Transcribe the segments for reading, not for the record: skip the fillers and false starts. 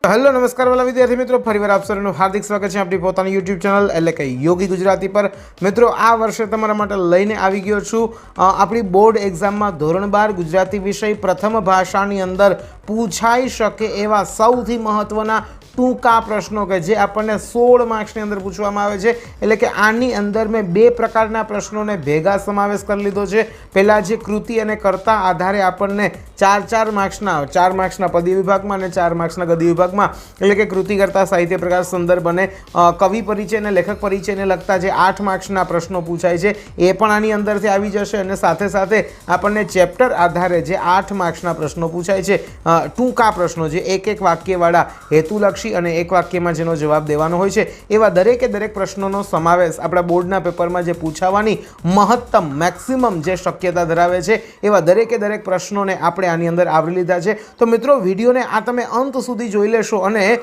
Hello नमस्कार वाला विद्यार्थी मित्रों, फरीવાર આપ સૌનું હાર્દિક સ્વાગત છે આપણી પોતાની યુટ્યુબ ચેનલ એટલે કે યોગી ગુજરાતી પર। મિત્રો, આ વર્ષે તમારા માટે લઈને આવી ગયો છું આપણી બોર્ડ એક્ઝામમાં ધોરણ 12 ગુજરાતી વિષય પ્રથમ ભાષાની અંદર પૂછાઈ શકે એવા સૌથી મહત્વના टूंका प्रश्नों के जे आपने 16 मार्क्स अंदर पूछवामां आवे छे। एटले के आनी अंदर में बे प्रकारना प्रश्नों ने भेगा समावेश कर लीधो छे। पहला जे कृति अने कर्ता आधारे आपने 4 मार्क्सना पद्य विभाग में 4 मार्क्सना गद्य विभाग में एटले के कृति कर्ता साहित्य प्रकार संदर्भ अने कवि परिचय ने लेखक परिचय ने लगता जे 8 मार्क्सना प्रश्नों पूछाय छे। ए पण आनी अंदरथी आवी जशे अने साथे साथे आपने चेप्टर आधारे जे 8 मार्क्सना प्रश्नों पूछाय छे, टूंका प्रश्नों जे एक वाक्यवाळा हेतुलक्षी અને એક વાક્યમાં જેનો જવાબ દેવાનો હોય છે એવા દરેકે દરેક પ્રશ્નોનો સમાવેશ આપણા બોર્ડના પેપરમાં જે પૂછાવાની મહત્તમ મેક્સિમમ જે શક્યતા ધરાવે છે એવા દરેકે દરેક પ્રશ્નોને આપણે આની અંદર આવરી લીધા છે। તો મિત્રો, વિડીયોને આ તમે અંત સુધી જોઈ લેશો અને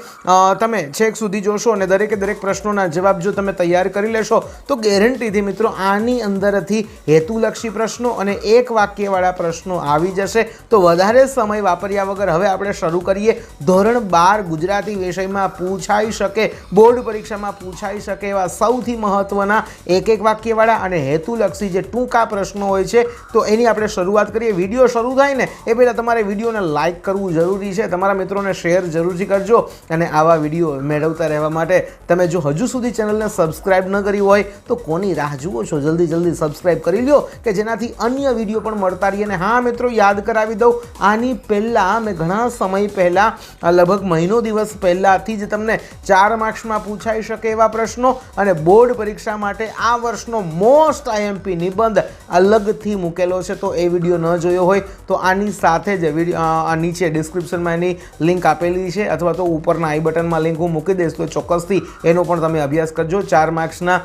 તમે છેક સુધી જોશો અને દરેકે દરેક પ્રશ્નોના જવાબ જો તમે તૈયાર કરી લેશો તો ગેરંટીથી મિત્રો આની અંદરથી હેતુલક્ષી પ્રશ્નો અને એક વાક્યવાળા પ્રશ્નો આવી જશે। તો વધારે સમય વાપર્યા વગર હવે આપણે શરૂ કરીએ। ધોરણ 12 ગુજરાતી विषयમાં પૂછાઈ શકે, બોર્ડ પરીક્ષામાં પૂછાઈ શકે એવા સૌથી મહત્વના એક વાક્યવાળા અને હેતુલક્ષી જે ટૂંકા પ્રશ્નો હોય છે તો એની આપણે શરૂઆત કરીએ। વિડીયો શરૂ થાય ને એ પહેલાં તમારે વિડીયોને લાઇક કરવું જરૂરી છે, તમારા મિત્રોને શેર જરૂરથી કરજો અને આવા વિડીયો મેળવતા રહેવા માટે તમે જો હજુ સુધી ચેનલને સબસ્ક્રાઇબ ન કરી હોય તો કોની રાહ જુઓ છો, જલ્દી સબસ્ક્રાઇબ કરી લો કે જેનાથી અન્ય વિડીયો પણ મળતા રહીએ। અને હા મિત્રો, યાદ કરાવી દઉં, આની પહેલાં મેં ઘણા સમય પહેલાં લગભગ મહિનો દિવસ પહેલાથી જ તમને 4 માર્ક્સમાં પૂછાઈ શકે એવા પ્રશ્નો અને બોર્ડ પરીક્ષા માટે આ વર્ષનો મોસ્ટ આઈએમપી નિબંધ અલગથી મૂકેલો છે। તો એ વિડીયો ન જોયો હોય તો આની સાથે જ વિડીયો નીચે ડિસ્ક્રિપ્શનમાં એની લિંક આપેલી છે અથવા તો ઉપરના આઈ બટનમાં લિંક હું મૂકી દઈશ, તો ચોક્કસથી એનો પણ તમે અભ્યાસ કરજો। 4 માર્ક્સના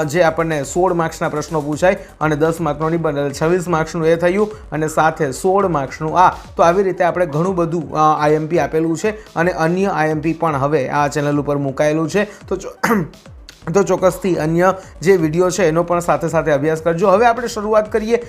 જે આપણને 16 માર્ક્સના પ્રશ્નો પૂછાય અને 10 માર્કનો નિબંધ, 26 માર્ક્સનું એ થયું અને સાથે 16 માર્ક્સનું આ। તો આવી રીતે આપણે ઘણું બધું આઈએમપી આપેલું છે અને અન્ય આઈએમપી પણ હવે આ ચેનલ ઉપર મુકાયેલું છે। તો ચોક્કસથી અન્ય જે વિડીયો છે એનો પણ સાથે સાથે અભ્યાસ કરજો। હવે આપણે શરૂઆત કરીએ।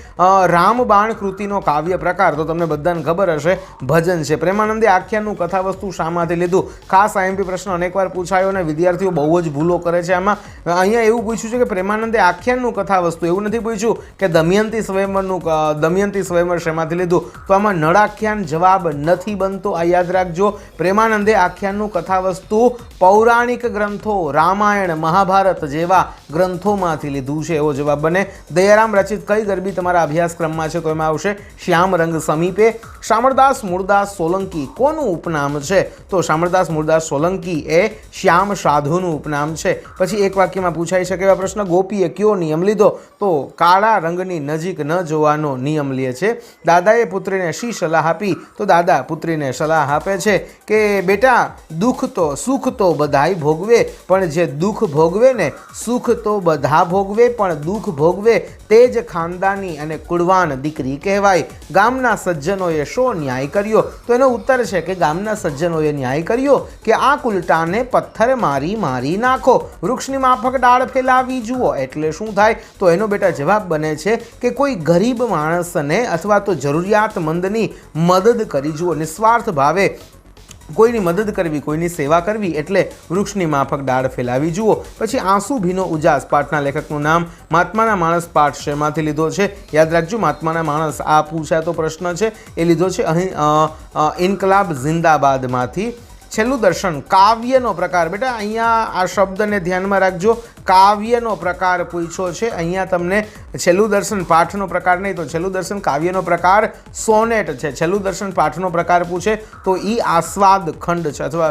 રામબાણ કૃતિનો કાવ્ય પ્રકાર તો તમને બધાને ખબર હશે, ભજન છે। પ્રેમાનંદે આખ્યાનનું કથાવસ્તુ શામાંથી લીધું? ખાસ આઈએમપી પ્રશ્ન અનેકવાર પૂછાયો અને વિદ્યાર્થીઓ બહુ જ ભૂલો કરે છે આમાં। અહીંયા એવું પૂછ્યું છે કે પ્રેમાનંદે આખ્યાનનું કથાવસ્તુ, એવું નથી પૂછ્યું કે દમયંતી સ્વયંવર શેમાંથી લીધું? તો આમાં નળાખ્યાન જવાબ નથી બનતો, આ યાદ રાખજો। પ્રેમાનંદે આખ્યાનનું કથાવસ્તુ પૌરાણિક ગ્રંથો રામાયણ મહાભારત જેવા ગ્રંથોમાંથી લીધું છે એવો જવાબ બને। દયારામ રચિત કઈ ગરબી તમારા અભ્યાસક્રમમાં છે? તો એમાં આવશે શ્યામ રંગ સમીપે। શામળદાસ મૂળદાસ સોલંકી કોનું ઉપનામ છે? તો શામળદાસ મૂળદાસ સોલંકી એ શ્યામ સાધુનું ઉપનામ છે। પછી એક વાક્યમાં પૂછાઈ શકે એવા પ્રશ્ન, ગોપીએ કયો નિયમ લીધો? તો કાળા રંગની નજીક ન જોવાનો નિયમ લે છે। દાદાએ પુત્રીને શી સલાહ આપી? તો દાદા પુત્રીને સલાહ આપે છે કે બેટા, સુખ તો બધાય ભોગવે, પણ જે દુઃખ ભોગવે ને સુખ તો બધા ભોગવે, પણ દુઃખ ભોગવે તે જ ખાનદાની અને કુળવાન દીકરી કહેવાય। ગામના સજ્જનોએ શો ન્યાય કર્યો? તો એનો ઉત્તર છે કે ગામના સજ્જનોએ ન્યાય કર્યો કે આ કુલટાને પથ્થર મારી નાખો, વૃક્ષની માફક ડાળ ફેલાવી જુઓ। એટલે શું થાય? તો એનો બેટા જવાબ બને છે કે કોઈ ગરીબ માણસને અથવા તો જરૂરિયાતમંદની મદદ કરી જુઓ, નિસ્વાર્થ ભાવે કોઈની મદદ કરવી, કોઈની સેવા કરવી એટલે વૃક્ષની માફક ડાળ ફેલાવી જુઓ। પછી આંસુ ભીનો ઉજાસ પાઠના લેખકનું નામ? મહાત્માના માણસ પાઠ શેમાંથી લીધો છે? યાદ રાખજો, મહાત્માના માણસ આ પૂછાતો પ્રશ્ન છે એ લીધો છે અહીં ઇન્કલાબ જિંદાબાદમાંથી। છેલ્લું દર્શન કાવ્યનો પ્રકાર, બેટા અહીંયા આ શબ્દને ધ્યાનમાં રાખજો, કાવ્યનો પ્રકાર પૂછ્યો છે। અહીંયા તમને છેલ્લું દર્શન પાઠનો પ્રકાર નહીં, તો છેલ્લું દર્શન કાવ્યનો પ્રકાર સોનેટ છે। છેલ્લું દર્શન પાઠનો પ્રકાર પૂછે તો આસ્વાદ ખંડ છે અથવા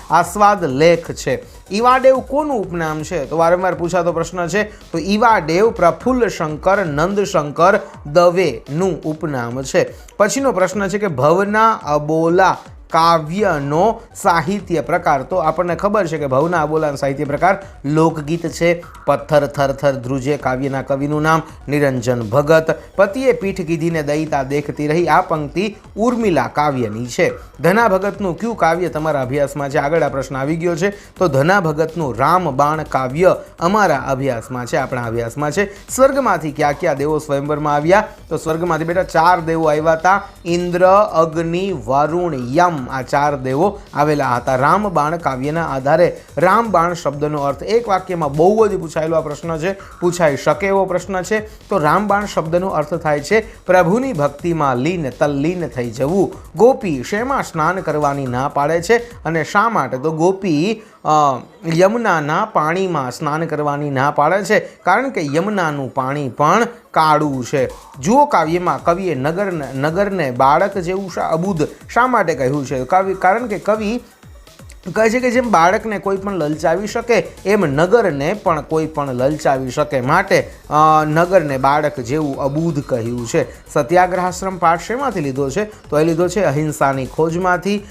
આસ્વાદ લેખ છે। ઈવાડેવ કોનું ઉપનામ છે? તો વારંવાર પૂછાતો પ્રશ્ન છે। તો ઈવાડેવ પ્રફુલ્લ શંકર નંદશંકર દવેનું ઉપનામ છે। પછીનો પ્રશ્ન છે કે ભવના અબોલા કાવ્યનો સાહિત્ય પ્રકાર? તો આપણને ખબર છે કે ભવના અબોલાનો સાહિત્ય પ્રકાર લોકગીત છે। પથ્થર થરથર ધ્રુજે કાવ્યના કવિનું નામ નિરંજન ભગત। પતિએ પીઠ કીધીને દયિતા દેખતી રહી, આ પંક્તિ ઉર્મિલા કાવ્યની છે। ધના ભગતનું કયું કાવ્ય તમારા અભ્યાસમાં છે? આગળ આ પ્રશ્ન આવી ગયો છે, તો ધના ભગતનું રામબાણ કાવ્ય અમારા અભ્યાસમાં છે, આપણા અભ્યાસમાં છે। સ્વર્ગમાંથી કયા કયા દેવો સ્વયંવરમાં આવ્યા? તો સ્વર્ગમાંથી બેટા 4 દેવો આવ્યા હતા, ઇન્દ્ર, અગ્નિ, વરુણ, યમ રામ આ 4 દેવો આવેલા હતા। રામબાણ કાવ્યના આધારે રામબાણ શબ્દનો અર્થ એક વાક્યમાં બહુ જ પૂછાયેલો આ પ્રશ્ન છે, પૂછાઈ શકે એવો પ્રશ્ન છે। તો રામબાણ શબ્દનો અર્થ થાય છે પ્રભુની ભક્તિમાં લીન તલ્લીન થઈ જવું। ગોપી શેમાં સ્નાન કરવાની ના પાડે છે અને શા માટે? તો ગોપી યમુનાના પાણીમાં સ્નાન કરવાની ના પાડે છે, કારણ કે યમુનાનું પાણી પણ કાળું છે। જુઓ કાવ્યમાં કવિએ નગરને બાળક જેવું અબુધ શા માટે કહ્યું છે? કારણ કે કવિ કહે છે કે જેમ બાળકને કોઈ પણ લલચાવી શકે એમ નગરને પણ કોઈ પણ લલચાવી શકે, માટે નગરને બાળક જેવું અબૂધ કહ્યું છે। સત્યાગ્રહાશ્રમ પાઠ શેમાંથી લીધો છે? તો એ લીધો છે અહિંસાની ખોજમાંથી।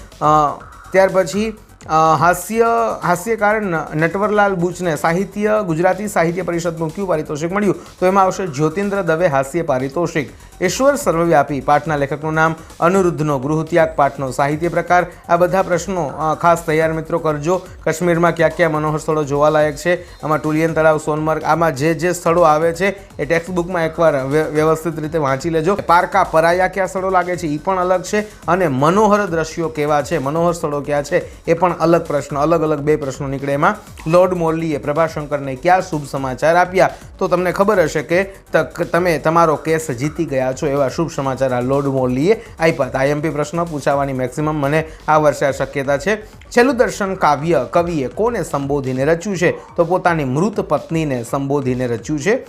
ત્યાર પછી હાસ્યકાર નટવરલાલ બુચને ગુજરાતી સાહિત્ય પરિષદનું કયું પારિતોષિક મળ્યું? તો એમાં આવશે જ્યોતિન્દ્ર દવે હાસ્ય પારિતોષિક। ઈશ્વર સર્વવ્યાપી પાઠના લેખકનું નામ? અનિરુદ્ધનો ગૃહત્યાગ પાઠનો સાહિત્ય પ્રકાર? આ બધા પ્રશ્નો ખાસ તૈયાર મિત્રો કરજો। કાશ્મીરમાં ક્યાં ક્યાં મનોહર સ્થળો જોવાલાયક છે, આમાં ટુલિયન તળાવ, સોનમર્ગ, આમાં જે સ્થળો આવે છે એ ટેક્સ્ટ બુકમાં એકવાર વ્યવસ્થિત રીતે વાંચી લેજો। પારકા પરાયા કયા સ્થળો લાગે છે એ પણ અલગ છે, અને મનોહર દ્રશ્યો કેવા છે, મનોહર સ્થળો ક્યાં છે એ પણ અલગ પ્રશ્ન, અલગ 2 પ્રશ્નો નીકળે એમાં। લોર્ડ મોરલીએ પ્રભાશંકરને ક્યાં શુભ સમાચાર આપ્યા? તો તમને ખબર હશે કે તમે તમારો કેસ જીતી ગયા છો એવા શુભ સમાચાર આ લોર્ડ મોરલીએ આપ્યા। આઈએમપી પ્રશ્ન પૂછાવાની મેક્સિમમ મને આ વર્ષે આ શક્યતા છે। છેલ્લું દર્શન કાવ્ય કવિએ કોને સંબોધીને રચ્યું છે? તો પોતાની મૃત પત્નીને સંબોધીને રચ્યું છે।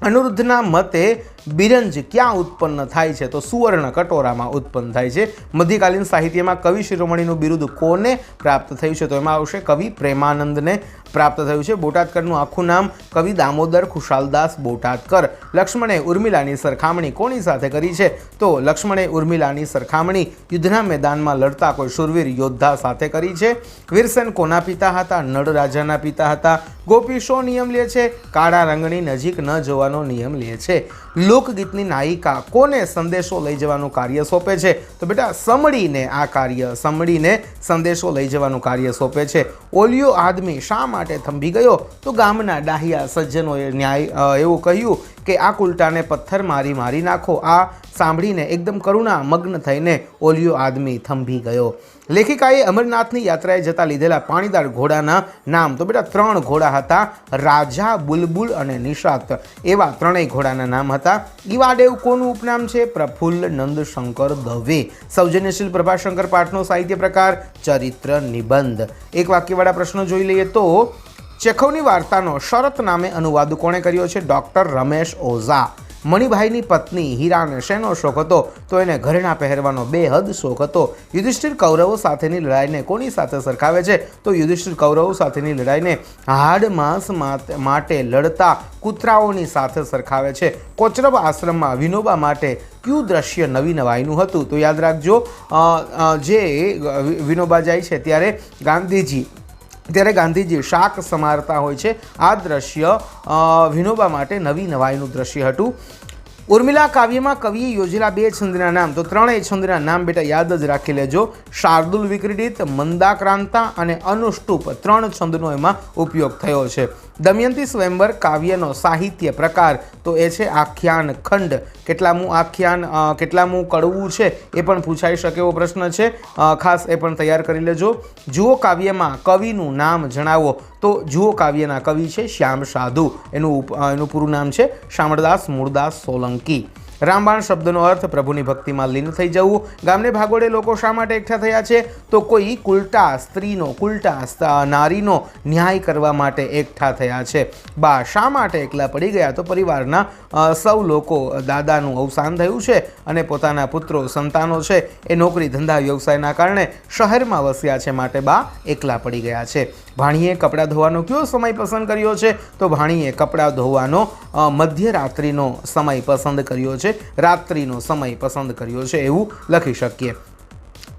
અનિરુદ્ધના મતે બિરંજ ક્યાં ઉત્પન્ન થાય છે? તો સુવર્ણ કટોરામાં ઉત્પન્ન થાય છે। મધ્યકાલીન સાહિત્યમાં કવિ શિરોમણીનું બિરુદ કોને પ્રાપ્ત થયું છે? તો એમાં આવશે કવિ પ્રેમાનંદને પ્રાપ્ત થયું છે। બોટાદકરનું આખું નામ? કવિ દામોદર ખુશાલદાસ બોટાદકર। લક્ષ્મણે ઉર્મિલાની સરખામણી કોની સાથે કરી છે? તો લક્ષ્મણે ઉર્મિલાની સરખામણી યુદ્ધના મેદાનમાં લડતા કોઈ શૂરવીર યોદ્ધા સાથે કરી છે। વીરસેન કોના પિતા હતા? નળ રાજાના પિતા હતા। ગોપી શો નિયમ લે છે? કાળા રંગની નજીક ન જવાનો નિયમ લે છે। લોકગીતની નાયિકા કોને સંદેશો લઈ જવાનું કાર્ય સોંપે છે? તો બેટા સમડીને આ કાર્ય, સમડીને સંદેશો લઈ જવાનું કાર્ય સોંપે છે। ઓલિયો આદમી શા માટે થંભી ગયો? તો ગામના ડાહ્યા સજ્જનોએ એવું કહ્યું કે આ કુલટાને પથ્થર મારી નાખો। આ સાંભળીને એકદમ કરુણા મગ્ન થઈને ઓલિયો આદમી થંભી ગયો। લેખિકાએ અમરનાથની યાત્રાએ જતા લીધેલા પાણીદાર ઘોડાના નામ? તો બેટા 3 ઘોડા હતા, રાજા, બુલબુલ અને નિશાત, એવા 3 ઘોડાના નામ હતા। ઈવાડેવ કોનું ઉપનામ છે? પ્રફુલ્લ નંદશંકર દવે। સૌજન્યશીલ પ્રભાશંકર પાઠનો સાહિત્ય પ્રકાર? ચરિત્ર નિબંધ। એક વાક્યવાળા પ્રશ્નો જોઈ લઈએ તો ચેખવની વાર્તાનો શરત નામે અનુવાદ કોણે કર્યો છે? ડૉક્ટર રમેશ ઓઝા। મણિભાઈની પત્ની હીરાને શેનો શોખ હતો? તો એને ઘરેણાં પહેરવાનો બેહદ શોખ હતો। યુધિષ્ઠિર કૌરવો સાથેની લડાઈને કોની સાથે સરખાવે છે? તો યુધિષ્ઠિર કૌરવો સાથેની લડાઈને હાડ માંસ માટે લડતા કૂતરાઓની સાથે સરખાવે છે। કોચરબ આશ્રમમાં વિનોબા માટે કયું દ્રશ્ય નવી નવાઈનું હતું? તો યાદ રાખજો, જે વિનોબા જાય છે ત્યારે ગાંધીજી શાક સમારતા હોય છે। આ દ્રશ્ય વિનોબા માટે નવી નવાઈનું દ્રશ્ય હતું। ઉર્મિલા કાવ્યમાં કવિએ યોજેલા 2 છંદના નામ? તો 3 છંદના નામ બેટા યાદ જ રાખી લેજો। શાર્દુલ વિક્રીડિત, મંદાક્રાંતા અને અનુષ્ટુપ 3 છંદનો એમાં ઉપયોગ થયો છે। દમયંતી સ્વયંવર કાવ્યનો સાહિત્ય પ્રકાર? તો એ છે આખ્યાન ખંડ। કેટલામું આખ્યાન, કેટલામું કડવું છે એ પણ પૂછાઈ શકે એવો પ્રશ્ન છે, ખાસ એ પણ તૈયાર કરી લેજો। જુઓ કાવ્યમાં કવિનું નામ જણાવો? તો જુઓ કાવ્યના કવિ છે શ્યામ સાધુ, એનું પૂરું નામ છે શામળદાસ મૂળદાસ સોલંકી। રામબાણ શબ્દનો અર્થ? પ્રભુની ભક્તિમાં લીન થઈ જવું। ગામને ભાગોળે લોકો શા માટે એકઠા થયા છે? તો કોઈ કુલટા નારીનો ન્યાય કરવા માટે એકઠા થયા છે। બા શા માટે એકલા પડી ગયા? તો પરિવારના સૌ લોકો, દાદાનું અવસાન થયું છે અને પોતાના પુત્રો સંતાનો છે એ નોકરી ધંધા વ્યવસાયના કારણે શહેરમાં વસ્યા છે, માટે બા એકલા પડી ગયા છે। ભાણીએ કપડાં ધોવાનો કયો સમય પસંદ કર્યો છે? તો ભાણીએ કપડાં ધોવાનો મધ્યરાત્રિનો સમય પસંદ કર્યો છે, રાત્રિનો સમય પસંદ કર્યો છે એવું લખી શકીએ।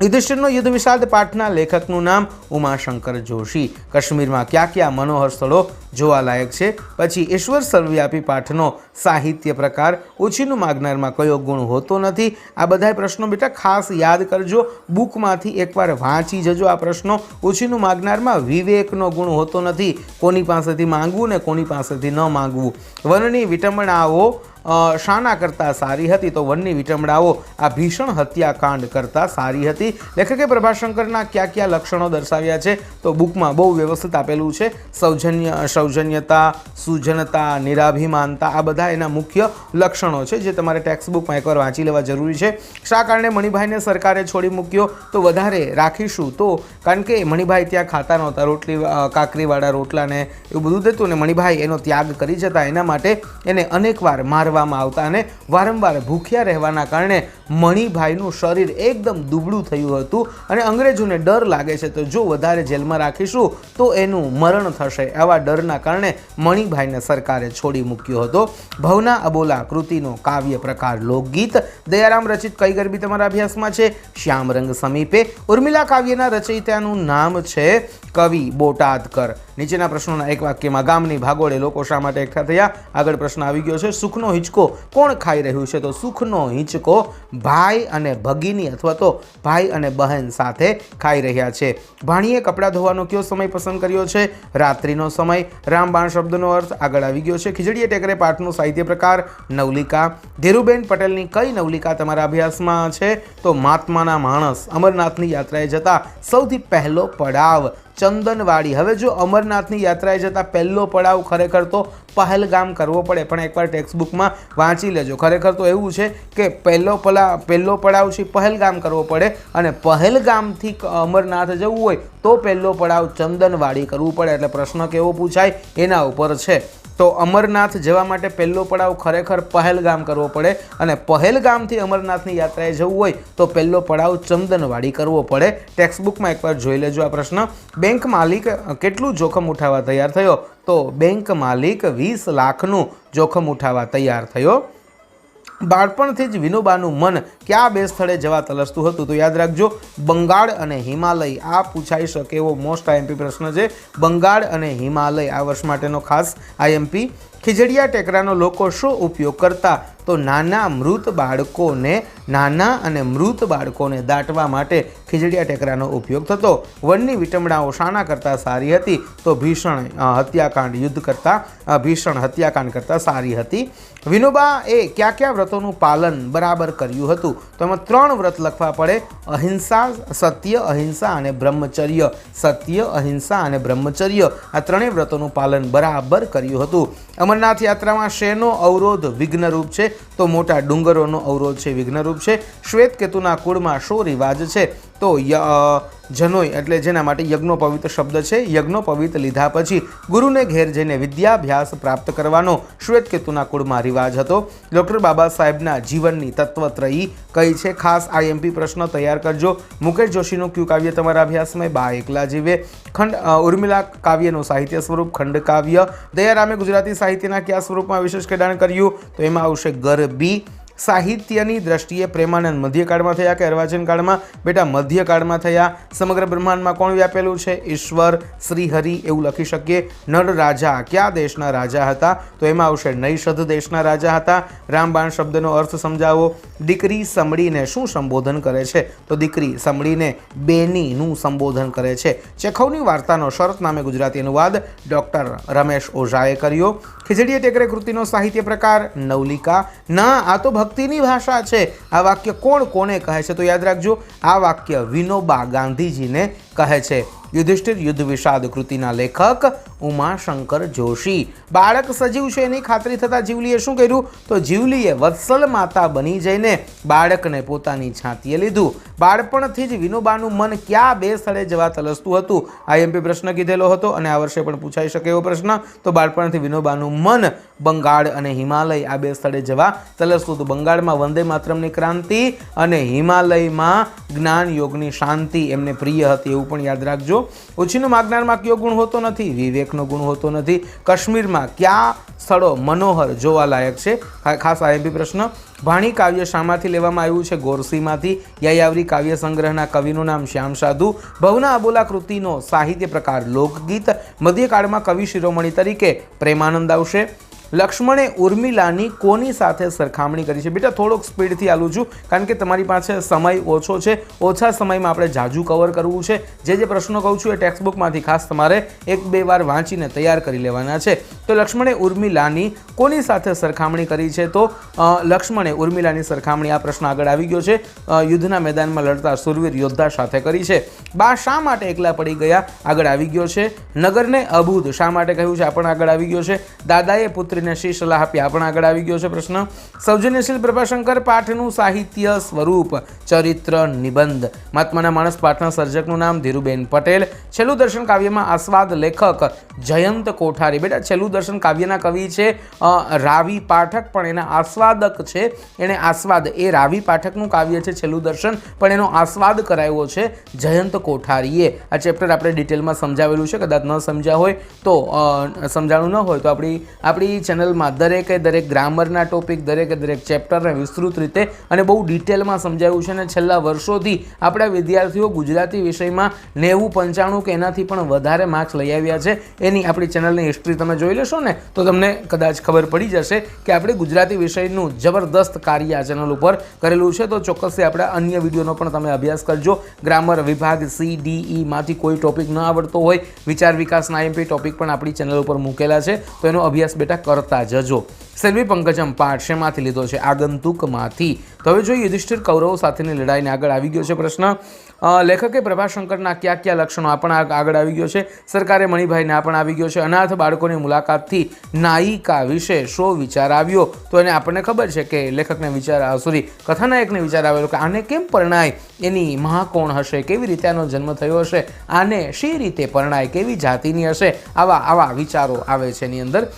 યુધિષ્ઠિરનો યુદ્ધ વિષાદ પાઠના લેખકનું નામ? ઉમાશંકર જોશી। કાશ્મીરમાં ક્યાં ક્યાં મનોહર સ્થળો જોવાલાયક છે? પછી ઈશ્વર સર્વવ્યાપી પાઠનો સાહિત્ય પ્રકાર? ઓછીનું માગનારમાં કયો ગુણ હોતો નથી? આ બધા પ્રશ્નો બેટા ખાસ યાદ કરજો, બુકમાંથી એકવાર વાંચી જજો આ પ્રશ્નો। ઓછીનું માગનારમાં વિવેકનો ગુણ હોતો નથી, કોની પાસેથી માંગવું ને કોની પાસેથી ન માંગવું। વનની વિટંબણાઓ શાના કરતાં સારી હતી? તો વનની વિટંબણાઓ આ ભીષણ હત્યાકાંડ કરતાં સારી હતી. લેખકે પ્રભાશંકરના કયા કયા લક્ષણો દર્શાવ્યા છે? તો બુકમાં બહુ વ્યવસ્થિત આપેલું છે. સૌજન્યતા, સુજનતા, નિરાભિમાનતા, આ બધા એના મુખ્ય લક્ષણો છે જે તમારે ટેક્સ્ટ બુકમાં એકવાર વાંચી લેવા જરૂરી છે. શા કારણે મણિભાઈને સરકારે છોડી મૂક્યો? તો વધારે રાખીશું તો કારણ કે મણિભાઈ ત્યાં ખાતા નહોતા, રોટલી કાકરીવાળા રોટલાને એવું બધું દેતું, ને મણિભાઈ એનો ત્યાગ કરી જતા. એના માટે એને અનેકવાર મારવામાં આવતા અને વારંવાર ભૂખ્યા રહેવાના કારણે મણિભાઈનું શરીર એકદમ દુબળું થયું હતું અને અંગ્રેજોને ડર લાગે છે તો જો વધારે જેલમાં રાખીશું તો એનું મરણ થશે. આવા ડરના કારણે મણિભાઈને સરકારે છોડી મૂક્યો હતો. ભવના અબોલા કૃતિનો કાવ્ય પ્રકાર લોકગીત. દયારામ રચિત કઈ ગરબી તમારા અભ્યાસમાં છે? શ્યામરંગ સમીપે. ઉર્મિલા કાવ્યના રચયિતાનું નામ છે કવિ બોટાદકર. નીચેના પ્રશ્નોના એક વાક્યમાં ગામની ભાગોળે લોકો શા માટે એકઠા થયા? આગળ પ્રશ્ન આવી ગયો છે. સુખનો હિંચકો કોણ ખાઈ રહ્યું છે? તો સુખનો હિંચકો ભાઈ અને ભગીની અથવા તો ભાઈ અને બહેન સાથે ખાઈ રહ્યા છે. ભાણીએ કપડાં ધોવાનો કયો સમય પસંદ કર્યો છે? રાત્રિનો સમય. રામબાણ શબ્દનો અર્થ આગળ આવી ગયો છે. ખીજડીએ ટેકરે પાઠનો સાહિત્ય પ્રકાર નવલિકા. ધીરુબેન પટેલની કઈ નવલિકા તમારા અભ્યાસમાં છે? તો મહાત્માના માણસ. અમરનાથની યાત્રાએ જતા સૌથી પહેલો પડાવ ચંદનવાડી. હવે જો અમરનાથની યાત્રાએ જતા પહેલો પડાવ ખરેખર તો પહેલગામ કરવો પડે, પણ એકવાર ટેક્સ્ટ બુકમાં વાંચી લેજો. ખરેખર તો એવું છે કે પહેલો પડાવ છે પહેલગામ કરવો પડે અને પહેલગામથી અમરનાથ જવું હોય તો પહેલો પડાવ ચંદનવાડી કરવું પડે. એટલે પ્રશ્ન કેવો પૂછાય એના ઉપર છે. તો અમરનાથ જવા માટે પહેલો પડાવ ખરેખર પહેલગામ કરવો પડે અને પહેલગામથી અમરનાથની યાત્રાએ જવું હોય તો પહેલો પડાવ ચંદનવાડી કરવો પડે. ટેક્સ્ટ બુકમાં એકવાર જોઈ લેજો આ પ્રશ્ન. બેંક માલિક કેટલું જોખમ ઉઠાવવા તૈયાર થયો? તો બેંક માલિક 20 લાખનું જોખમ ઉઠાવવા તૈયાર થયો. બાળપણથી જ વિનોબાનું મન કયા બે સ્થળે જવા તલસતું હતું? તો યાદ રાખજો, બંગાળ અને હિમાલય. આ પૂછાઈ શકે એવો મોસ્ટ આઈએમપી પ્રશ્ન છે. બંગાળ અને હિમાલય આ વર્ષ માટેનો ખાસ આઈએમપી. ખીજડીયા ટેકરાનો લોકો શું ઉપયોગ કરતા? તો નાના અને મૃત બાળકોને દાટવા માટે ખીજડીયા ટેકરાનો ઉપયોગ થતો. વનની વિટંબણાઓ શાના કરતાં સારી હતી? તો ભીષણ હત્યાકાંડ કરતાં સારી હતી. વિનોબા એ કયા કયા વ્રતોનું પાલન બરાબર કર્યું હતું? તો એમાં 3 વ્રત લખવા પડે. અહિંસા, સત્ય, અહિંસા અને બ્રહ્મચર્ય. સત્ય, અહિંસા અને બ્રહ્મચર્ય આ 3 વ્રતોનું પાલન બરાબર કર્યું હતું. અમરનાથ યાત્રામાં શેનો અવરોધ વિઘ્નરૂપ છે? તો મોટા ડુંગરોનો અવરોધ છે, વિઘ્નરૂપ છે. શ્વેતકેતુના કુળમાં શો રિવાજ છે? તો જનોય એટલે જેના માટે યજ્ઞોપવિત શબ્દ છે. યજ્ઞોપવિત લીધા પછી ગુરુને ઘેર જઈને વિદ્યાભ્યાસ પ્રાપ્ત કરવાનો શ્વેતકેતુના કુળમાં રિવાજ હતો. ડૉક્ટર બાબા સાહેબના જીવનની તત્વત્રયી કઈ છે? ખાસ આઈએમપી પ્રશ્ન તૈયાર કરજો. મુકેશ જોશીનું કયું કાવ્ય તમારા અભ્યાસમાં? બા એકલા જીવે. ઉર્મિલા કાવ્યનું સાહિત્ય સ્વરૂપ ખંડકાવ્ય. દયારામે ગુજરાતી સાહિત્યના કયા સ્વરૂપમાં વિશેષ ખેડાણ કર્યું? તો એમાં આવશે ગરબી. સાહિત્યની દ્રષ્ટિએ પ્રેમાનંદ મધ્યકાળમાં થયા કે અર્વાચીન કાળમાં? બેટા મધ્યકાળમાં થયા. સમગ્ર બ્રહ્માંડમાં કોણ વ્યાપેલું છે? ઈશ્વર, શ્રીહરિ એવું લખી શકીએ. નળ રાજા કયા દેશના રાજા હતા? તો એમાં આવશે નૈષધ દેશના રાજા હતા. રામબાણ શબ્દનો અર્થ સમજાવો. દીકરી સમડીને શું સંબોધન કરે છે? તો દીકરી સમડીને બેનીનું સંબોધન કરે છે. ચેખવની વાર્તાનો શરતનામે ગુજરાતી અનુવાદ ડૉક્ટર રમેશ ઓઝાએ કર્યો. ખીજડીએ ટેકરે કૃતિનો સાહિત્ય પ્રકાર નવલિકા. ના, આ તો ભક્તિની ભાષા છે. આ વાક્ય કોને કહે છે? તો યાદ રાખજો, આ વાક્ય વિનોબા ગાંધીજીને કહે છે. યુધિષ્ઠિર યુદ્ધ વિષાદ કૃતિના લેખક ઉમાશંકર જોશી. બાળક સજીવ છે એની ખાતરી થતાં જીવલીએ શું કર્યું? તો જીવલીએ વત્સલ માતા બની જઈને બાળકને પોતાની છાતીએ લીધું. બાળપણથી જ વિનોબાનું મન કયા બે સ્થળે જવા તલસતું હતું? આઈએમપી પ્રશ્ન કીધેલો હતો અને આ વર્ષે પણ પૂછાઈ શકે એવો પ્રશ્ન. તો બાળપણથી વિનોબાનું મન બંગાળ અને હિમાલય આ બે સ્થળે જવા તલસતું હતું. બંગાળમાં વંદે માતરમની ક્રાંતિ અને હિમાલયમાં જ્ઞાન યોગની શાંતિ એમને પ્રિય હતી, એવું પણ યાદ રાખજો. ઓછીનો માગનારમાં કયો ગુણ હોતો નથી? વિવેકનો ગુણ હોતો નથી. કાશ્મીરમાં કયા સ્થળો મનોહર જોવાલાયક છે? ખાસ આઈએમપી પ્રશ્ન. ભાણી કાવ્ય શામાંથી લેવામાં આવ્યું છે? ગોરસીમાંથી. યાયાવરી કાવ્ય સંગ્રહના કવિનું નામ શ્યામ સાધુ. ભવના અબોલા કૃતિનો સાહિત્ય પ્રકાર લોકગીત. મધ્યકાળમાં કવિ શિરોમણી તરીકે પ્રેમાનંદ આવશે. લક્ષ્મણે ઉર્મિલાની કોની સાથે સરખામણી કરી છે? બેટા થોડોક સ્પીડથી આલું છું કારણ કે તમારી પાસે સમય ઓછો છે, ઓછા સમયમાં આપણે જાજુ કવર કરવું છે. જે પ્રશ્નો કહું છું એ ટેક્સ્ટબુકમાંથી ખાસ તમારે 1-2 વાર વાંચીને તૈયાર કરી લેવાના છે. તો લક્ષ્મણે ઉર્મિલાની કોની સાથે સરખામણી કરી છે? તો લક્ષ્મણે ઉર્મિલાની સરખામણી, આ પ્રશ્ન આગળ આવી ગયો છે, યુદ્ધના મેદાનમાં લડતા સુરવીર યોદ્ધા સાથે કરી છે. બા શા માટે એકલા પડી ગયા? આગળ આવી ગયો છે. નગરને અબૂધ શા માટે કહ્યું છે? આ પણ આગળ આવી ગયો છે. દાદાએ પુત્રીને શી સલાહ આપી? આ પણ આગળ આવી ગયો છે પ્રશ્ન. સૌજન્યશીલ પ્રભાશંકર પાઠનું સાહિત્ય સ્વરૂપ, ચરિત્ર, નિબંધ. મહાત્માના માણસ પાઠના સર્જકનું નામ ધીરુબેન પટેલ. છેલ્લું દર્શન કાવ્યમાં આસ્વાદ લેખક જયંત કોઠારી. બેટા છેલ્લું દર્શન કાવ્યના કવિ છે રાવી પાઠક, પણ એના આસ્વાદક છે, એને આસ્વાદ, એ રાવી પાઠકનું કાવ્ય છે છેલ્લું દર્શન, પણ એનો આસ્વાદ કરાવ્યો છે જયંત કોઠારીએ. આ ચેપ્ટર આપણે ડિટેલમાં સમજાવેલું છે, કદાચ ન સમજ્યા હોય તો, સમજાણું ન હોય તો આપણી ચેનલમાં દરેક ગ્રામરના ટોપિક, દરેક ચેપ્ટરને વિસ્તૃત રીતે અને બહુ ડિટેલમાં સમજાવ્યું છે. અને છેલ્લા વર્ષોથી આપણા વિદ્યાર્થીઓ ગુજરાતી વિષયમાં 90-95 કે એનાથી પણ વધારે માર્ક્સ લઈ આવ્યા છે. એની આપણી ચેનલની હિસ્ટ્રી તમે જોઈ લેશો ને તો તમને કદાચ ખબર પડી જશે કે આપણે ગુજરાતી વિષયનું જબરદસ્ત કાર્ય આ ચેનલ ઉપર કરેલું છે. તો ચોક્કસથી આપણા અન્ય વિડીયોનો પણ તમે અભ્યાસ કરજો. ગ્રામર વિભાગ CDE માંથી કોઈ ટોપિક ન આવડતો હોય, વિચાર વિકાસના IMP ટોપિક પણ આપણી ચેનલ ઉપર મૂકેલા છે, તો એનો અભ્યાસ બેટા કરતા જજો. સેલ્વી પંકજમ પાઠ શેમાંથી લીધો છે? આગંતુકમાંથી. તો હવે જોઈએ યુધિષ્ઠિર કૌરવો સાથેની લડાઈને આગળ આવી ગયો છે પ્રશ્ન. લેખકે પ્રભાશંકરના કયા લક્ષણો? આ પણ આગળ આવી ગયો છે. સરકારે મણિભાઈને આ પણ આવી ગયો છે. અનાથ બાળકોની મુલાકાતથી નાયિકા વિશે શો વિચાર આવ્યો? તો એને આપણને ખબર છે કે લેખકને કથાનાયકને વિચાર આવેલો કે આને કેમ પરણાય, એની મહા કોણ હશે, કેવી રીતે આનો જન્મ થયો હશે, આને શી રીતે પરણાય, કેવી જાતિની હશે, આવા વિચારો આવે છે એની અંદર.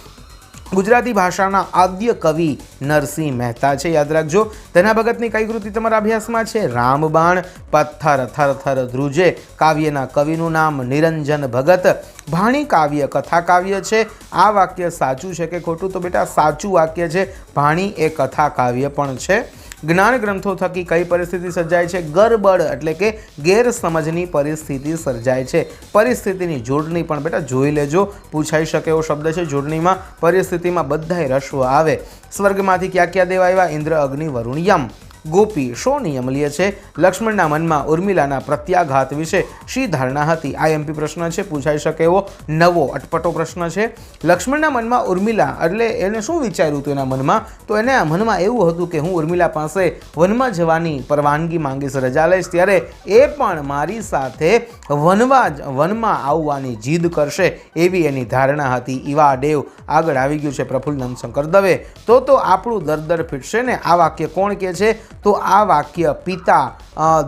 ગુજરાતી ભાષાના આદ્ય કવિ નરસિંહ મહેતા છે, યાદ રાખજો. ધના ભગતની કઈ કૃતિ તમારા અભ્યાસમાં છે? રામબાણ. પથ્થર થર થર ધ્રુજે કાવ્યના કવિનું નામ નિરંજન ભગત. ભાણી કાવ્ય કથા કાવ્ય છે. આ વાક્ય સાચું છે કે ખોટું? તો બેટા સાચું વાક્ય છે. ભાણી એ કથા કાવ્ય પણ છે. જ્ઞાન ગ્રંથો થકી કઈ પરિસ્થિતિ સર્જાય છે? ગરબડ એટલે કે ગેરસમજની પરિસ્થિતિ સર્જાય છે. પરિસ્થિતિની જોડણી પણ બેટા જોઈ લેજો, પૂછાઈ શકે એવો શબ્દ છે જોડણીમાં. પરિસ્થિતિમાં બધાય રસ્વ આવે. સ્વર્ગમાંથી ક્યાં દેવ આવ્યા? ઇન્દ્ર, અગ્નિ, વરુણ, યમ. ગોપી શો નિયમ લે છે? લક્ષ્મણના મનમાં ઉર્મિલાના પ્રત્યાઘાત વિશે શી ધારણા હતી? IMP પ્રશ્ન છે, પૂછાઈ શકે એવો નવો અટપટો પ્રશ્ન છે. લક્ષ્મણના મનમાં ઉર્મિલા એટલે એને શું વિચાર્યું હતું એના મનમાં? તો એને મનમાં એવું હતું કે હું ઉર્મિલા પાસે વનમાં જવાની પરવાનગી માંગીશ, રજા લઈશ, ત્યારે એ પણ મારી સાથે વનમાં આવવાની જીદ કરશે, એવી એની ધારણા હતી. ઈવા દેવ આગળ આવી ગયું છે પ્રફુલ્લ શંકર દવે. તો આપણું દર ફીટશે ને. આ વાક્ય કોણ કહે છે? તો આ વાક્ય પિતા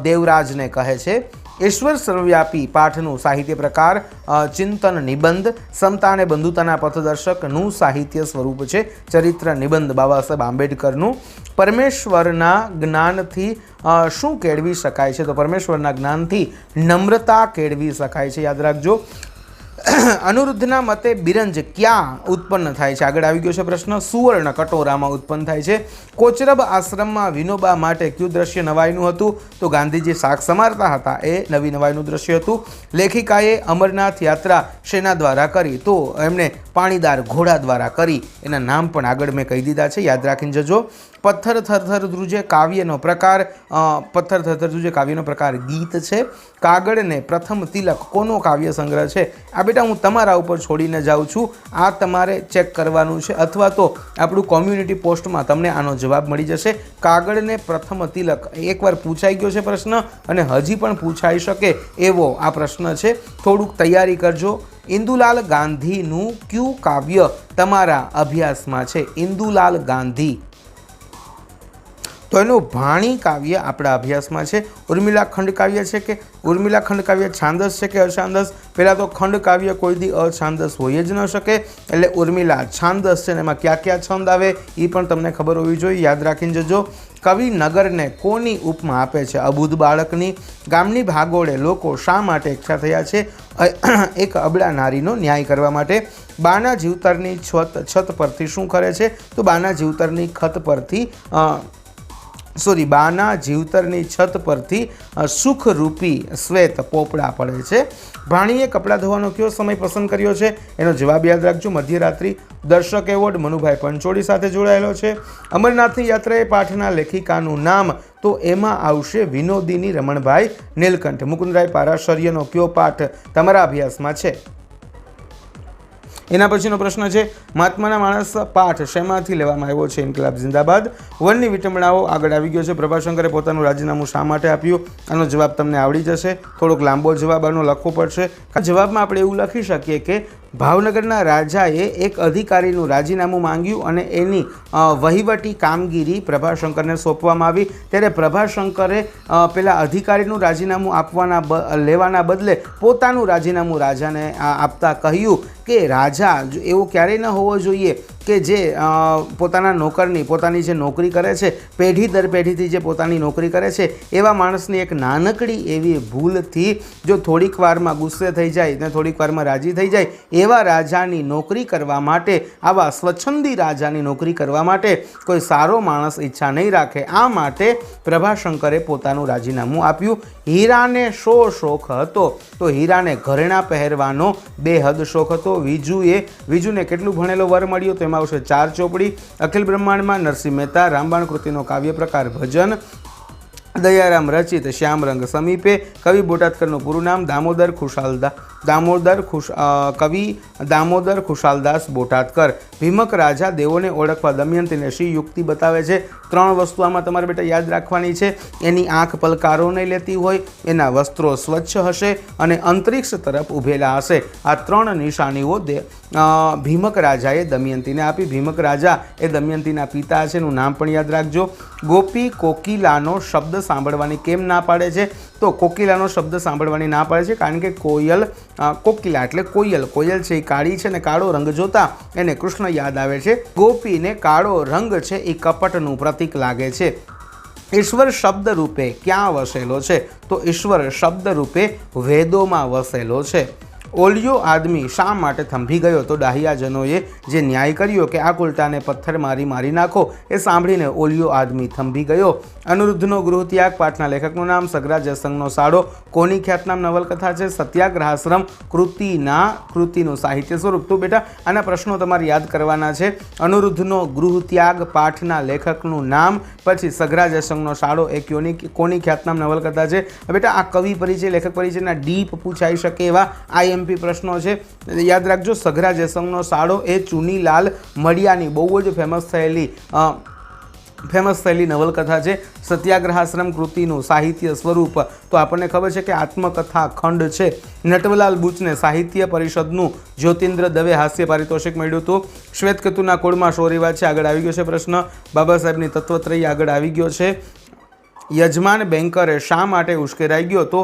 દેવરાજને કહે છે. ઈશ્વર સર્વવ્યાપી પાઠનું સાહિત્ય પ્રકાર ચિંતન નિબંધ. સમતા અને બંધુતાના પથદર્શકનું સાહિત્ય સ્વરૂપ છે. ચરિત્ર નિબંધ બાબા સાહેબ આંબેડકરનું. પરમેશ્વરના જ્ઞાનથી શું કેળવી શકાય છે? તો પરમેશ્વરના જ્ઞાનથી નમ્રતા કેળવી શકાય છે, યાદ રાખજો. અનુરુદ્ધના મતે બિરંજ ક્યાં ઉત્પન્ન થાય છે? આગળ આવી ગયો છે પ્રશ્ન. સુવર્ણ કટોરામાં ઉત્પન્ન થાય છે. કોચરબ આશ્રમમાં વિનોબા માટે કયું દ્રશ્ય નવાઈનું હતું? તો ગાંધીજી શાક સમારતા હતા, એ નવી નવાઈનું દ્રશ્ય હતું. લેખિકાએ અમરનાથ યાત્રા શેના દ્વારા કરી? તો એમણે પાણીદાર ઘોડા દ્વારા કરી. એના નામ પણ આગળ મેં કહી દીધા છે, યાદ રાખીને જજો. પથ્થર થરથર ધ્રુજે કાવ્યનો પ્રકાર, પથ્થર થરથર ધ્રુજે કાવ્યનો પ્રકાર ગીત છે. કાગળને પ્રથમ તિલક કોનો કાવ્ય સંગ્રહ છે? આ બેટા હું તમારા ઉપર છોડીને જાઉં છું, આ તમારે ચેક કરવાનું છે, અથવા તો આપણું કોમ્યુનિટી પોસ્ટમાં તમને આનો જવાબ મળી જશે. કાગળને પ્રથમ તિલક એકવાર પૂછાઈ ગયો છે પ્રશ્ન, અને હજી પણ પૂછાઈ શકે એવો આ પ્રશ્ન છે. થોડુંક તૈયારી કરજો. ઇન્દુલાલ ગાંધીનું કયું કાવ્ય તમારા અભ્યાસમાં છે? ઇન્દુલાલ ગાંધી, તો એનું ભાણી કાવ્ય આપણા અભ્યાસમાં છે. ઉર્મિલા ખંડ કાવ્ય છે કે ઉર્મિલા ખંડ કાવ્ય છાંદસ છે કે અછાંદસ? પહેલાં તો ખંડ કાવ્ય કોઈ દી અછાંદસ હોય જ ન શકે, એટલે ઉર્મિલા છાંદસ છે ને એમાં ક્યાં છંદ આવે એ પણ તમને ખબર હોવી જોઈએ, યાદ રાખીને જજો. કવિ નગરને કોની ઉપમા આપે છે? અબુધ બાળકની. ગામની ભાગોળે લોકો શા માટે એકઠા થયા છે? એક અબળા નારીનો ન્યાય કરવા માટે. બાના જીવતરની છત પરથી શું કરે છે? તો બાના જીવતરની છત પરથી બાના જીવતરની છત પરથી સુખરૂપી શ્વેત પોપડા પડે છે. ભાણીએ કપડાં ધોવાનો કયો સમય પસંદ કર્યો છે? એનો જવાબ યાદ રાખજો, મધ્યરાત્રિ. દર્શક એવોર્ડ મનુભાઈ પંચોળી સાથે જોડાયેલો છે. અમરનાથની યાત્રાએ પાઠના લેખિકાનું નામ, તો એમાં આવશે વિનોદિની રમણભાઈ નીલકંઠ. મુકુંદરાય પારાશર્યનો કયો પાઠ તમારા અભ્યાસમાં છે? એના પછીનો પ્રશ્ન છે, મહાત્માના માણસ પાઠ શેમાંથી લેવામાં આવ્યો છે? ઇન્કલાબ જિંદાબાદ. વનની વિટંબણાઓ આગળ આવી ગયો છે. પ્રભાશંકરે પોતાનું રાજીનામું શા માટે આપ્યું? આનો જવાબ તમને આવડી જશે. થોડોક લાંબો જવાબ આનો લખવો પડશે. જવાબમાં આપણે એવું લખી શકીએ કે ભાવનગરના રાજાએ એક અધિકારીનું રાજીનામું માંગ્યું અને એની વહીવટી કામગીરી પ્રભાશંકરને સોંપવામાં આવી. ત્યારે પ્રભાશંકરે પેલા અધિકારીનું રાજીનામું લેવાના બદલે પોતાનું રાજીનામું રાજાને આપતા કહ્યું કે રાજા એવો ક્યારેય ન હોવો જોઈએ કે જે પોતાની જે નોકરી કરે છે, પેઢી દર પેઢીથી જે પોતાની નોકરી કરે છે, એવા માણસની એક નાનકડી એવી ભૂલથી જો થોડીક વારમાં ગુસ્સે થઈ જાય ને થોડીક વારમાં રાજી થઈ જાય, એવા રાજાની નોકરી કરવા માટે, આવા સ્વચ્છંદી રાજાની નોકરી કરવા માટે કોઈ સારો માણસ ઈચ્છા નહીં રાખે. આ માટે પ્રભાશંકરે પોતાનું રાજીનામું આપ્યું. હીરાને શો શોખ હતો? તો હીરાને ઘરેણાં પહેરવાનો બેહદ શોખ હતો. વિજુને કેટલું ભણેલો વર મળ્યો? તો એમાં આવશે 4 ચોપડી. અખિલ બ્રહ્માંડમાં નરસિંહ મહેતા. રામબાણ કૃતિનો કાવ્ય પ્રકાર ભજન. દયારામ રચિત શ્યામ રંગ સમીપે. કવિ બોટાદકરનું પૂરું નામ? કવિ દામોદર ખુશાલદાસ બોટાદકર. ભીમક રાજા દેવોને ઓળખવા દમયંતીને શી યુક્તિ બતાવે છે? 3 વસ્તુ આમાં તમારે બેટા યાદ રાખવાની છે. એની આંખ પલકારો નહીં લેતી હોય, એના વસ્ત્રો સ્વચ્છ હશે અને અંતરિક્ષ તરફ ઊભેલા હશે. આ 3 નિશાનીઓ ભીમક રાજાએ દમયંતીને આપી. ભીમક રાજા એ દમયંતીના પિતા છે. એનું નામ પણ યાદ રાખજો. ગોપી કોકિલાનો શબ્દ સાંભળવાની કેમ ના પાડે છે? તો કોકિલાનો શબ્દ સાંભળવાની ના પાડે છે કારણ કે કોકિલા એટલે કોયલ છે, એ કાળી છે ને કાળો રંગ જોતા એને કૃષ્ણ યાદ આવે છે. ગોપીને કાળો રંગ છે એ કપટનું પ્રતીક લાગે છે. ઈશ્વર શબ્દ રૂપે ક્યાં વસેલો છે? તો ઈશ્વર શબ્દ રૂપે વેદોમાં વસેલો છે. ઓલિયો આદમી શા માટે થંભી ગયો? તો ડાહિયાજનોએ જે ન્યાય કર્યો કે આ કુલટાને પથ્થર મારી નાખો, એ સાંભળીને ઓલિયો આદમી થંભી ગયો. અનિરુદ્ધનો ગૃહત્યાગ પાઠના લેખકનું નામ? સગરા જયસંગનો સાડો. કોની ખ્યાતનામ નવલકથા છે? સત્યાગ્રહાશ્રમ કૃતિનું સાહિત્ય સ્વરૂપ. તો બેટા આના પ્રશ્નો તમારે યાદ કરવાના છે. અનિરુદ્ધનો ગૃહત્યાગ પાઠના લેખકનું નામ, પછી સગરા જયસંગનો સાડો એ કોની ખ્યાતનામ નવલકથા છે? બેટા આ કવિ પરિચય, લેખક પરિચયના ડીપ પૂછાઈ શકે એવા IMP પ્રશ્નો છે. યાદ રાખજો, સગરા જયસંગનો સાડો એ ચુનીલાલ મડિયાની બહુ જ ફેમસ થયેલી નવલકથા છે. સત્યાગ્રહાશ્રમ કૃતિનું સાહિત્ય સ્વરૂપ, તો આપણને ખબર છે કે આત્મકથા ખંડ છે. નટવરલાલ બુચને સાહિત્ય પરિષદનું જ્યોતિન્દ્ર દવે હાસ્ય પારિતોષિક મળ્યું હતું. શ્વેતકેતુના કુળમાં શૌર્યવાદ છે, આગળ આવી ગયો છે પ્રશ્ન. બાબા સાહેબની તત્વત્રયી આગળ આવી ગયો છે. યજમાન બેન્કરે શા માટે ઉશ્કેરાઈ ગયો? તો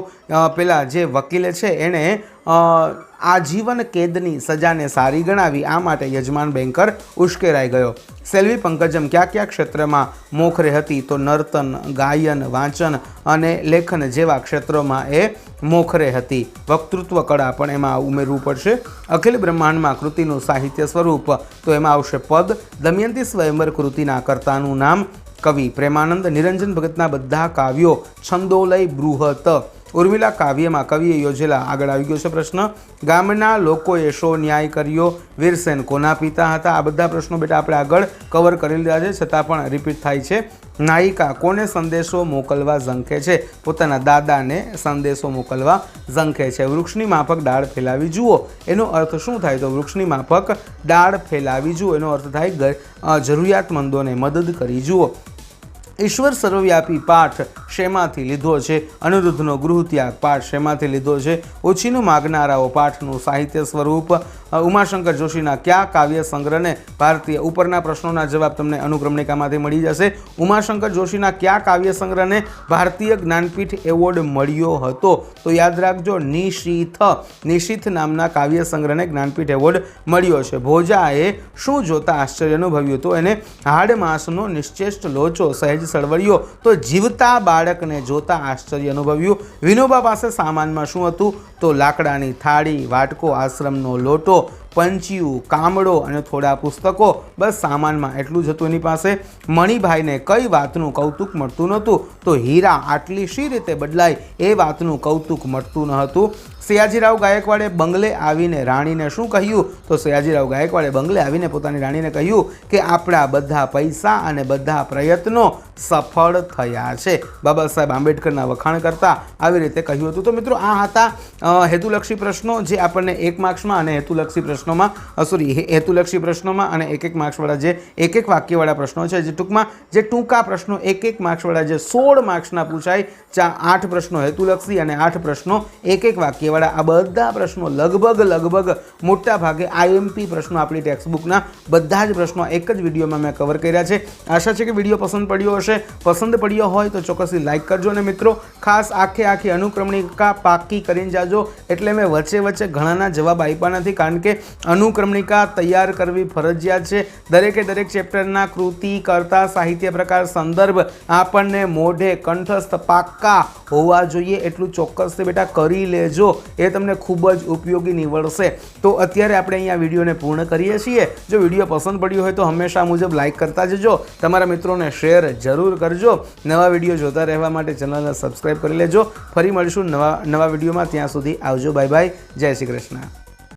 પેલા જે વકીલે છે એણે આજીવન કેદની સજાને સારી ગણાવી, આ માટે યજમાન બેન્કર ઉશ્કેરાઈ ગયો. સેલ્વી પંકજમ કયા ક્ષેત્રમાં મોખરે હતી? તો નર્તન, ગાયન, વાંચન અને લેખન જેવા ક્ષેત્રોમાં એ મોખરે હતી. વક્તૃત્વ કળા પણ એમાં ઉમેરવું પડશે. અખિલ બ્રહ્માંડમાં કૃતિનું સાહિત્ય સ્વરૂપ, તો એમાં આવશે પદ. દમયંતી સ્વયંવર કૃતિના કર્તાનું નામ? કવિ પ્રેમાનંદ. નિરંજન ભગતના બધા કાવ્યો છંદોલય બૃહત. ઉર્મિલા કાવ્યમાં કવિએ યોજેલા, આગળ આવી ગયો છે પ્રશ્ન. ગામના લોકોએ શો ન્યાય કર્યો? વીરસેન કોના પિતા હતા? આ બધા પ્રશ્નો બેટા આપણે આગળ કવર કરી લીધા છે, છતાં પણ રિપીટ થાય છે. નાયિકા કોને સંદેશો મોકલવા ઝંખે છે? પોતાના દાદાને સંદેશો મોકલવા ઝંખે છે. વૃક્ષની માફક ડાળ ફેલાવી જુઓ, એનો અર્થ શું થાય? તો વૃક્ષની માફક ડાળ ફેલાવી જુઓ એનો અર્થ થાય જરૂરિયાતમંદોને મદદ કરી જુઓ. ઈશ્વર સર્વવ્યાપી પાઠ શેમાંથી લીધો છે? અનિરુદ્ધનો ગૃહત્યાગ પાઠ શેમાંથી લીધો છે? ઓછીનું માગનારાઓ પાઠનું સાહિત્ય સ્વરૂપ. ઉમાશંકર જોશીના કયા કાવ્ય સંગ્રહને ભારતીય, ઉપરના પ્રશ્નોના જવાબ તમને અનુક્રમણિકામાંથી મળી જશે. ઉમાશંકર જોશીના કયા કાવ્ય સંગ્રહને ભારતીય જ્ઞાનપીઠ એવોર્ડ મળ્યો હતો? તો યાદ રાખજો, નિશીથ નામના કાવ્ય સંગ્રહને જ્ઞાનપીઠ એવોર્ડ મળ્યો છે. ભોજાએ શું જોતા આશ્ચર્ય અનુભવ્યું? તો એને હાડ માંસનો નિશ્ચેષ્ટ લોચો સહેજ સળવળ્યો, તો જીવતા બાળકને જોતા આશ્ચર્ય અનુભવ્યું. વિનોબા પાસે સામાનમાં શું હતું? તો લાકડાની થાળી, વાટકો, આશ્રમનો લોટો. પંચિયું, કામડો અને થોડા પુસ્તકો, બસ સામાનમાં એટલું જ હતું એની પાસે. મણિભાઈને કઈ વાતનું કૌતુક મળતું નહોતું? તો હીરા આટલી શી રીતે બદલાય એ વાતનું કૌતુક મળતું ન હતું. સયાજીરાવ ગાયકવાડે બંગલે આવીને રાણીને શું કહ્યું? તો સયાજીરાવ ગાયકવાડે બંગલે આવીને પોતાની રાણીને કહ્યું કે આપણા બધા પૈસા અને બધા પ્રયત્નો સફળ થયા છે. બાબા સાહેબ આંબેડકરના વખાણ કરતા આવી રીતે કહ્યું હતું. તો મિત્રો આ હતા હેતુલક્ષી પ્રશ્નો જે આપણને 1 માર્ક્સમાં અને હેતુલક્ષી પ્રશ્નોમાં અને 1 માર્ક્સવાળા જે 1 વાક્યવાળા પ્રશ્નો છે, જે ટૂંકમાં જે ટૂંકા પ્રશ્નો 1 માર્ક્સવાળા જે 16 માર્ક્સના પૂછાય, 8 પ્રશ્નો હેતુલક્ષી અને 8 પ્રશ્નો 1 વાક્યવાળા. આ બધા પ્રશ્નો લગભગ મોટા ભાગે આઈએમપી પ્રશ્નો આપણી ટેક્સ્ટબુકના બધા જ પ્રશ્નો એક જ વિડીયોમાં મેં કવર કર્યા છે. આશા છે કે વિડીયો પસંદ પડ્યો હશે. પસંદ પડ્યો હોય તો ચોક્કસથી લાઇક કરજો. અને મિત્રો ખાસ આખી અનુક્રમણિકા પાકી કરીને જાજો. એટલે મેં વચ્ચે ઘણાના જવાબ આપ્યા નથી, કારણ કે અનુક્રમણિકા તૈયાર કરવી ફરજિયાત છે. દરેક ચેપ્ટરના કૃતિ, કર્તા, સાહિત્ય પ્રકાર, સંદર્ભ આપણને મોઢે કંઠસ્થ પાક્કા હોવા જોઈએ. એટલું ચોક્કસથી બેટા કરી લેજો, એ તમને ખૂબ જ ઉપયોગી નીવડશે. તો અત્યારે આપણે અહીંયા વિડીયોને પૂર્ણ કરીએ છીએ. જો વિડીયો પસંદ પડ્યો હોય તો હંમેશા મુજબ લાઇક કરતા જજો. તમારા મિત્રોને શેર જરૂર કરજો. નવા વિડીયો જોતા રહેવા માટે ચેનલને સબસ્ક્રાઈબ કરી લેજો. ફરી મળીશું નવા વિડીયોમાં. ત્યાં સુધી આવજો. Bye bye. જય શ્રી કૃષ્ણ.